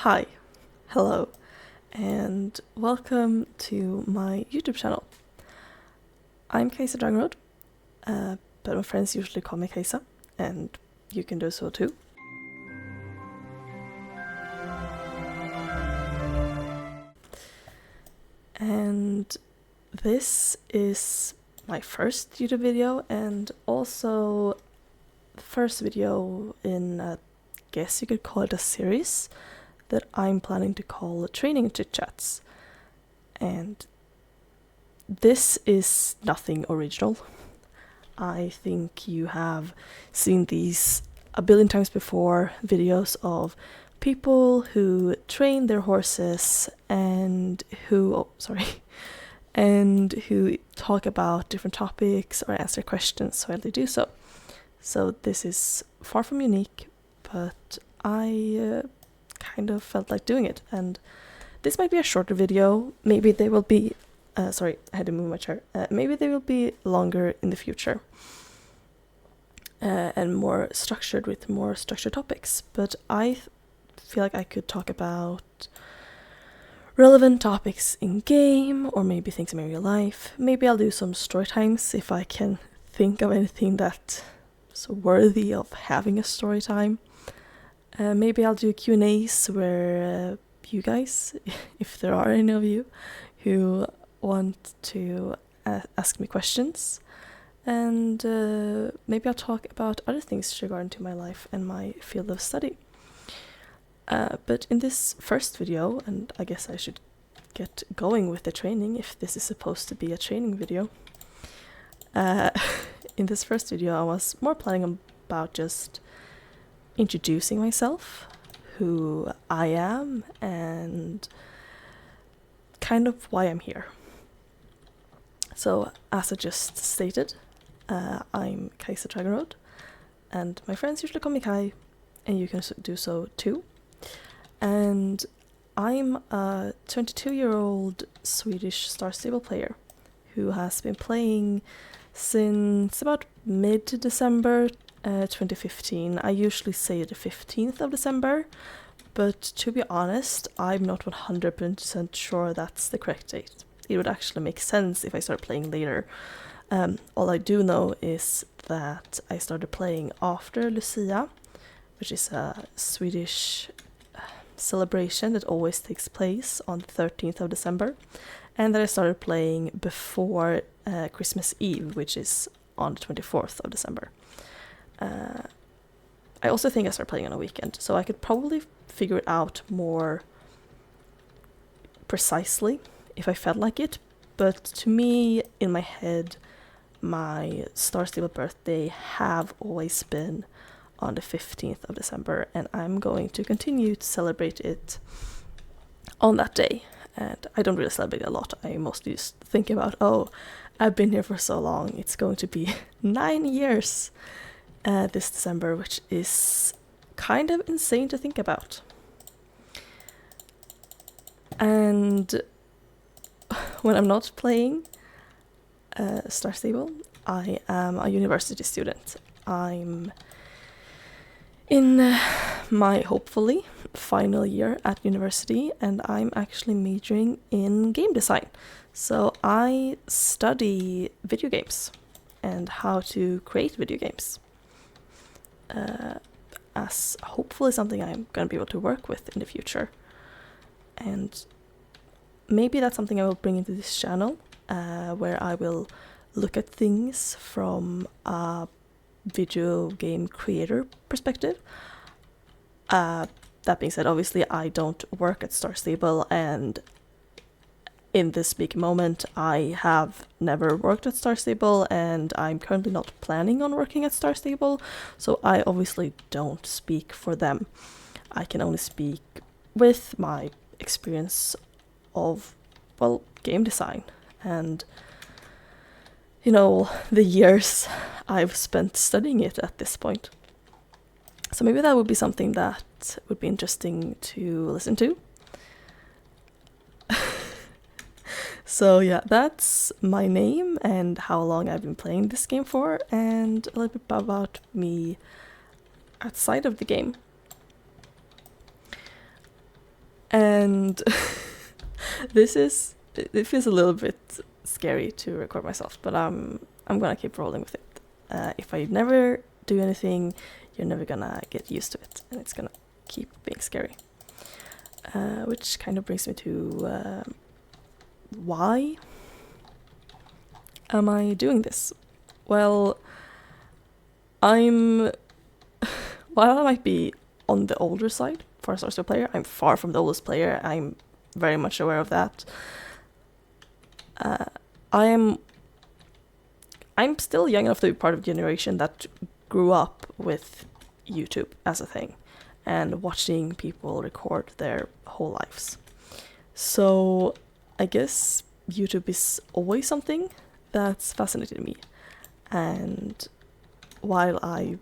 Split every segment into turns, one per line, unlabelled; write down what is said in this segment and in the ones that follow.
Hi, hello, and welcome to my YouTube channel. I'm Kajsa Dragonroad, but my friends usually call me Kajsa, and you can do so too. And this is my first YouTube video, and also the first video in, I guess you could call it a series, that I'm planning to call Training Chit Chats. And this is nothing original. I think you have seen these a billion times before, videos of people who train their horses and who talk about different topics or answer questions while they do so. So this is far from unique, but I kind of felt like doing it, and this might be a shorter video. Maybe they will be sorry, I had to move my chair. Maybe they will be longer in the future and more structured, with more structured topics. But I feel like I could talk about relevant topics in game, or maybe things in my real life. Maybe I'll do some story times if I can think of anything that's worthy of having a story time. Maybe I'll do Q&As where you guys, if there are any of you who want to ask me questions, and maybe I'll talk about other things regarding to my life and my field of study. But in this first video, and I guess I should get going with the training if this is supposed to be a training video. In this first video I was more planning about just introducing myself, who I am, and kind of why I'm here. So, as I just stated, I'm Kajsa Dragonroad, and my friends usually call me Kai, and you can do so too. And I'm a 22-year-old Swedish Star Stable player who has been playing since about mid-December 2015. I usually say the 15th of December, but to be honest, I'm not 100% sure that's the correct date. It would actually make sense if I started playing later. All I do know is that I started playing after Lucia, which is a Swedish celebration that always takes place on the 13th of December, and that I started playing before Christmas Eve, which is on the 24th of December. I also think I started playing on a weekend, so I could probably figure it out more precisely if I felt like it, but to me, in my head, my Star Stable birthday have always been on the 15th of December, and I'm going to continue to celebrate it on that day. And I don't really celebrate a lot. I mostly just think about, oh, I've been here for so long. It's going to be 9 years this December, which is kind of insane to think about. And when I'm not playing Star Stable, I am a university student. I'm in my, hopefully, final year at university, and I'm actually majoring in game design. So I study video games and how to create video games, as hopefully something I'm going to be able to work with in the future. And maybe that's something I will bring into this channel, where I will look at things from a video game creator perspective. That being said, obviously I don't work at Star Stable, and in this big moment I have never worked at Star Stable, and I'm currently not planning on working at Star Stable, so I obviously don't speak for them. I can only speak with my experience of, well, game design, and the years I've spent studying it at this point. So maybe that would be something that would be interesting to listen to. So yeah, that's my name and how long I've been playing this game for, and a little bit about me outside of the game. And it feels a little bit scary to record myself, but I'm gonna keep rolling with it. If I never do anything, you're never gonna get used to it, and it's gonna keep being scary. Which kind of brings me to why am I doing this? Well, while I might be on the older side for a Starstable player, I'm far from the oldest player. I'm very much aware of that. I'm still young enough to be part of a generation that grew up with YouTube as a thing and watching people record their whole lives. So I guess YouTube is always something that's fascinated me. And while I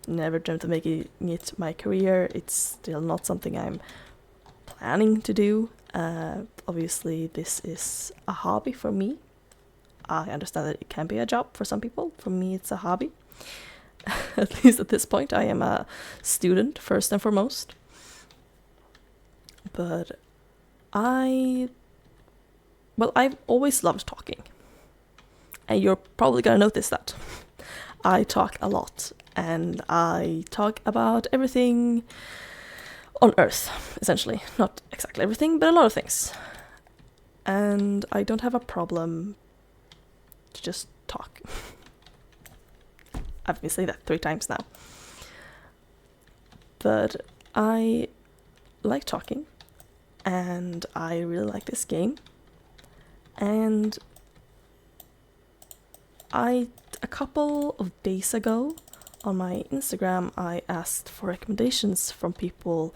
never dreamt of making it my career, it's still not something I'm planning to do. Obviously, this is a hobby for me. I understand that it can be a job for some people. For me, it's a hobby. At least at this point, I am a student first and foremost. But I've always loved talking. And you're probably gonna notice that. I talk a lot, and I talk about everything on Earth, essentially. Not exactly everything, but a lot of things. And I don't have a problem to just talk. I've been saying that 3 times now. But I like talking, and I really like this game. And a couple of days ago on my Instagram, I asked for recommendations from people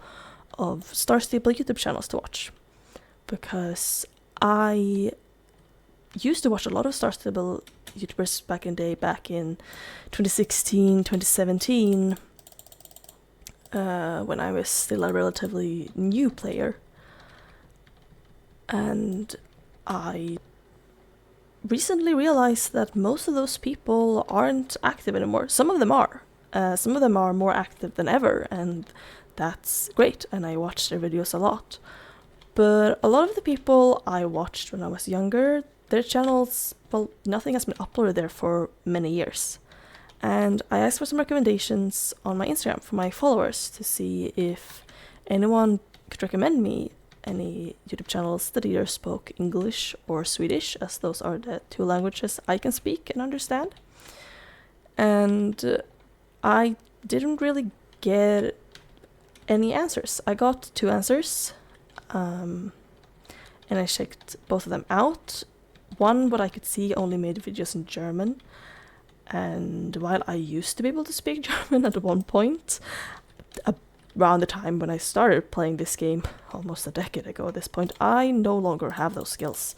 of Starstable YouTube channels to watch, because I used to watch a lot of Starstable YouTubers back in 2016, 2017, when I was still a relatively new player. And I recently realized that most of those people aren't active anymore. Some of them are. Some of them are more active than ever, and that's great, and I watch their videos a lot. But a lot of the people I watched when I was younger, their channels, well, nothing has been uploaded there for many years. And I asked for some recommendations on my Instagram for my followers to see if anyone could recommend me any YouTube channels that either spoke English or Swedish, as those are the 2 languages I can speak and understand. And I didn't really get any answers. I got 2 answers, and I checked both of them out. One, what I could see, only made videos in German, and while I used to be able to speak German at one point, around the time when I started playing this game, almost a decade ago at this point, I no longer have those skills.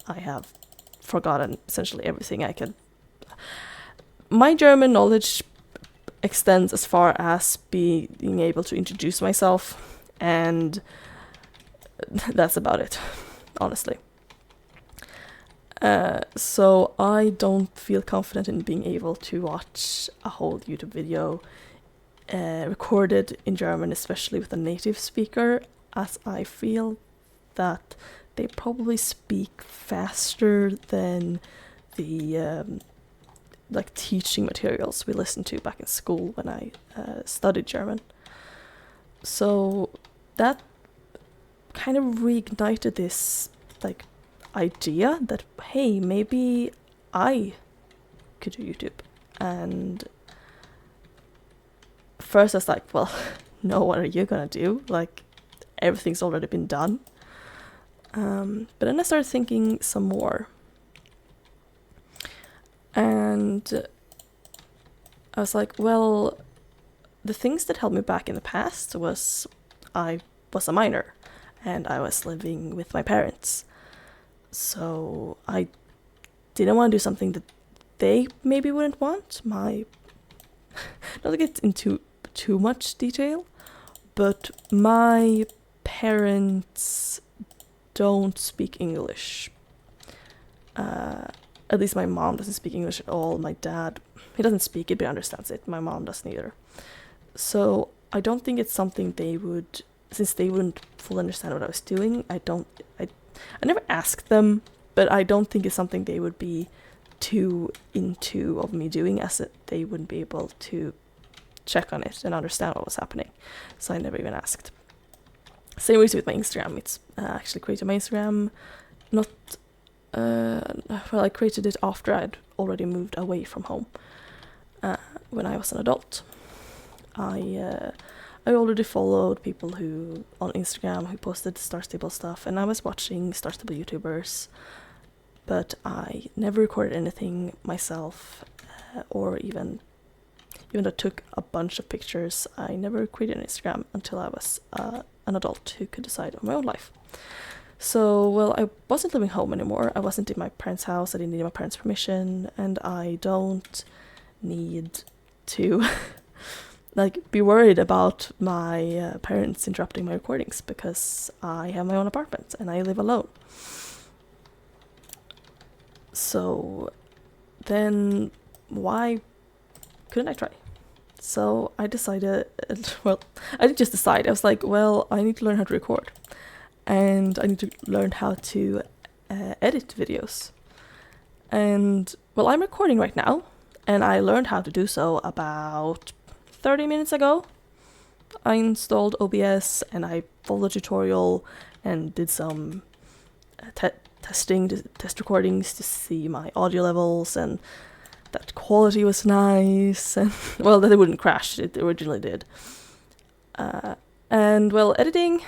I have forgotten essentially everything I could. My German knowledge extends as far as being able to introduce myself, and that's about it, honestly. So I don't feel confident in being able to watch a whole YouTube video recorded in German, especially with a native speaker, as I feel that they probably speak faster than the teaching materials we listened to back in school when I studied German. So that kind of reignited this idea that, hey, maybe I could do YouTube. And first I was like, well, no, what are you gonna do? Everything's already been done. But then I started thinking some more. And I was like, well, the things that held me back in the past was I was a minor and I was living with my parents. So I didn't want to do something that they maybe wouldn't want. Not to get into too much detail, but my parents don't speak English. At least my mom doesn't speak English at all. My dad, he doesn't speak it, but he understands it. My mom doesn't either. So I don't think it's something they would since they wouldn't fully understand what I was doing, I never asked them, but I don't think it's something they would be too into of me doing, as they wouldn't be able to check on it and understand what was happening. So I never even asked. Same reason with my Instagram. It's actually created my Instagram I created it after I'd already moved away from home. When I was an adult, I already followed people who on Instagram who posted Star Stable stuff, and I was watching Star Stable YouTubers, but I never recorded anything myself, or even though I took a bunch of pictures, I never created an Instagram until I was an adult who could decide on my own life. So, well, I wasn't living home anymore. I wasn't in my parents' house. I didn't need my parents' permission, and I don't need to be worried about my parents interrupting my recordings, because I have my own apartment and I live alone. So then why couldn't I try? So I decided, well, I didn't just decide. I was like, well, I need to learn how to record, and I need to learn how to edit videos. And, well, I'm recording right now, and I learned how to do so about 30 minutes ago. I installed OBS, and I followed the tutorial and did some test recordings to see my audio levels, and that quality was nice, and, well, that it wouldn't crash. It originally did. And, well, editing,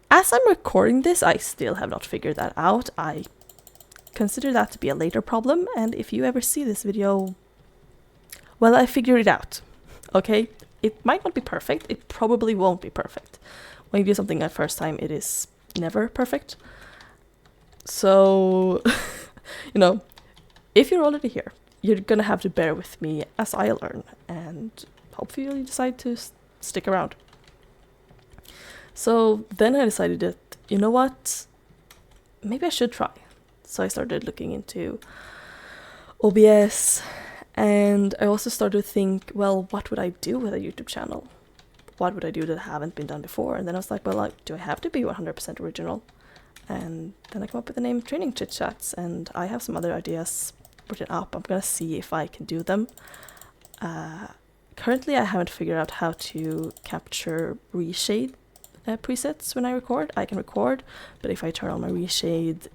as I'm recording this, I still have not figured that out. I consider that to be a later problem, and if you ever see this video, well, I figured it out, okay? It might not be perfect. It probably won't be perfect. When you do something at first time, it is never perfect. So, if you're already here, you're gonna have to bear with me as I learn, and hopefully you'll decide to stick around. So then I decided that, you know what, maybe I should try. So I started looking into OBS, and I also started to think, well, what would I do with a YouTube channel? What would I do that haven't been done before? And then I was like, well, do I have to be 100% original? And then I came up with the name Training Chit Chats, and I have some other ideas written up. I'm gonna see if I can do them. Currently, I haven't figured out how to capture reshade presets when I record. I can record, but if I turn on my reshade,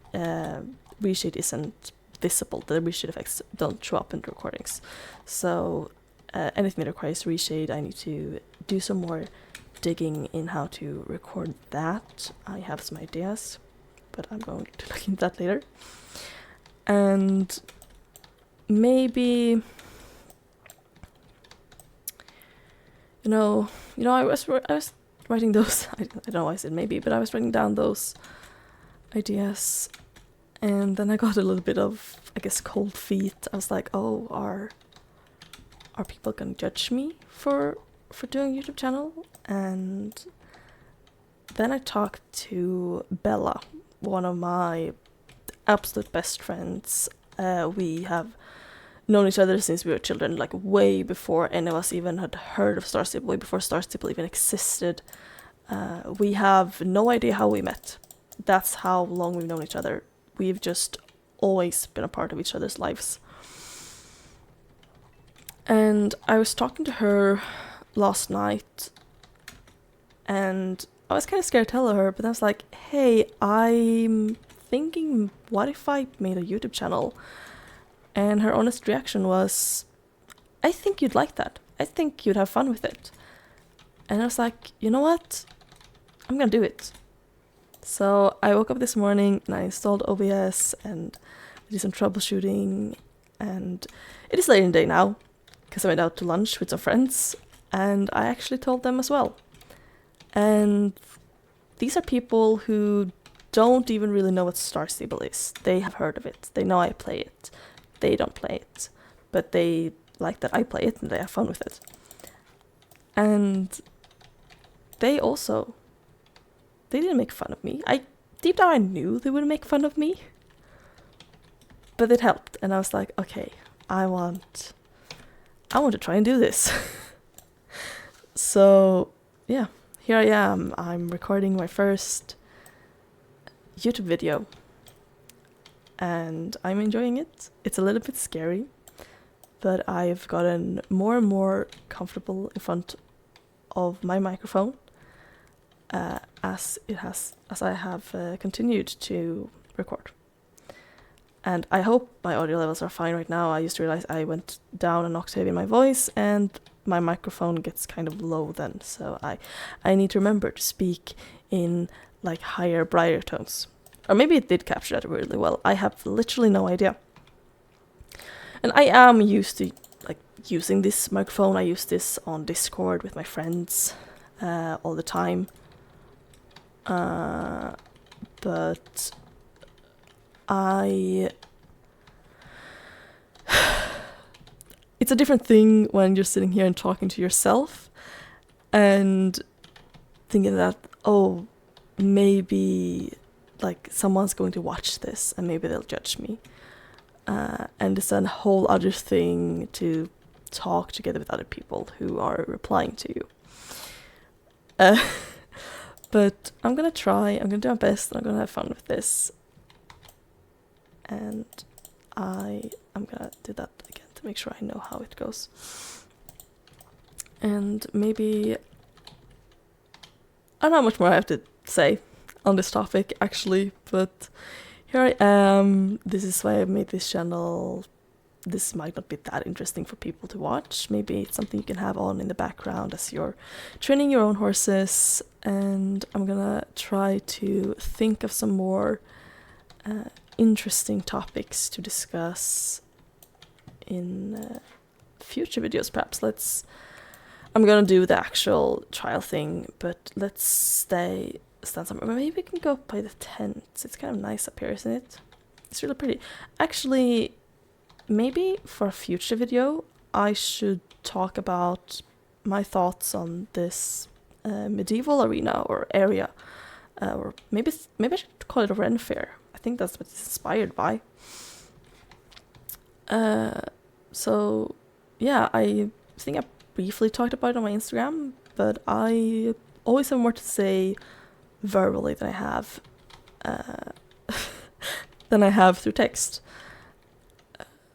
reshade isn't visible. The reshade effects don't show up in the recordings. So anything that requires reshade, I need to do some more digging in how to record that. I have some ideas, but I'm going to look into that later. And maybe, I was writing those, I don't know why I said maybe, but I was writing down those ideas, and then I got a little bit of, I guess, cold feet. I was like, oh, are people gonna judge me for doing a YouTube channel? And then I talked to Bella, one of my absolute best friends. We have known each other since we were children, like way before any of us even had heard of Star Stable, way before Star Stable even existed. We have no idea how we met. That's how long we've known each other. We've just always been a part of each other's lives. And I was talking to her last night, and I was kind of scared to tell her, but I was like, hey, I'm thinking, what if I made a YouTube channel? And her honest reaction was, I think you'd like that. I think you'd have fun with it. And I was like, you know what? I'm gonna do it. So I woke up this morning and I installed OBS and did some troubleshooting, and it is late in the day now because I went out to lunch with some friends, and I actually told them as well. And these are people who don't even really know what Star Stable is. They have heard of it. They know I play it. They don't play it, but they like that I play it and they have fun with it. And they didn't make fun of me. Deep down I knew they would make fun of me, but it helped, and I was like, okay, I want to try and do this. So yeah, here I am. I'm recording my first YouTube video and I'm enjoying it. It's a little bit scary, but I've gotten more and more comfortable in front of my microphone as I have continued to record. And I hope my audio levels are fine right now. I just realized I went down an octave in my voice and my microphone gets kind of low then, so I need to remember to speak in like higher, brighter tones. Or maybe it did capture that really well. I have literally no idea. And I am used to like using this microphone. I use this on Discord with my friends all the time. But it's a different thing when you're sitting here and talking to yourself and thinking that, oh, maybe like someone's going to watch this and maybe they'll judge me. And it's a whole other thing to talk together with other people who are replying to you. But I'm gonna try, I'm gonna do my best, and I'm gonna have fun with this. And I'm gonna do that again to make sure I know how it goes. And maybe I don't know how much more I have to say on this topic actually, but here I am. This is why I made this channel. This might not be that interesting for people to watch. Maybe it's something you can have on in the background as you're training your own horses. And I'm gonna try to think of some more interesting topics to discuss in future videos, perhaps. I'm gonna do the actual trial thing, but let's stand somewhere. Maybe we can go by the tent. It's kind of nice up here, isn't it? It's really pretty. Actually, maybe for a future video, I should talk about my thoughts on this medieval arena or area, or maybe I should call it a Ren Fair. I think that's what it's inspired by. So yeah, I think I briefly talked about it on my Instagram, but I always have more to say verbally than I have through text.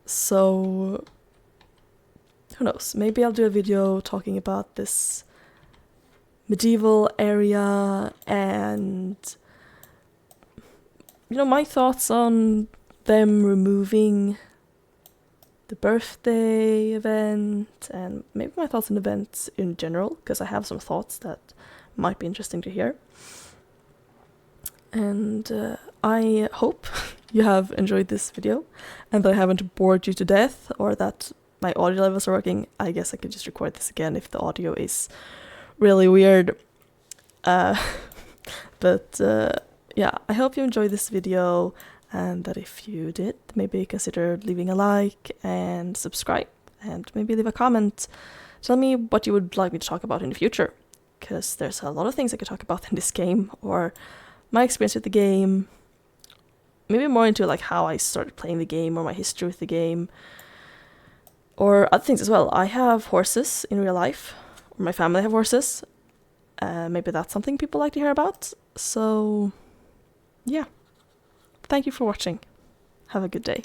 So who knows? Maybe I'll do a video talking about this medieval area and my thoughts on them removing the birthday event, and maybe my thoughts on events in general, because I have some thoughts that might be interesting to hear. And I hope you have enjoyed this video and that I haven't bored you to death, or that my audio levels are working. I guess I could just record this again if the audio is really weird. But yeah, I hope you enjoyed this video, and that if you did, maybe consider leaving a like and subscribe, and maybe leave a comment. Tell me what you would like me to talk about in the future, because there's a lot of things I could talk about in this game, or my experience with the game, maybe more into like how I started playing the game or my history with the game, or other things as well. I have horses in real life, or my family have horses. Maybe that's something people like to hear about. So yeah, thank you for watching. Have a good day.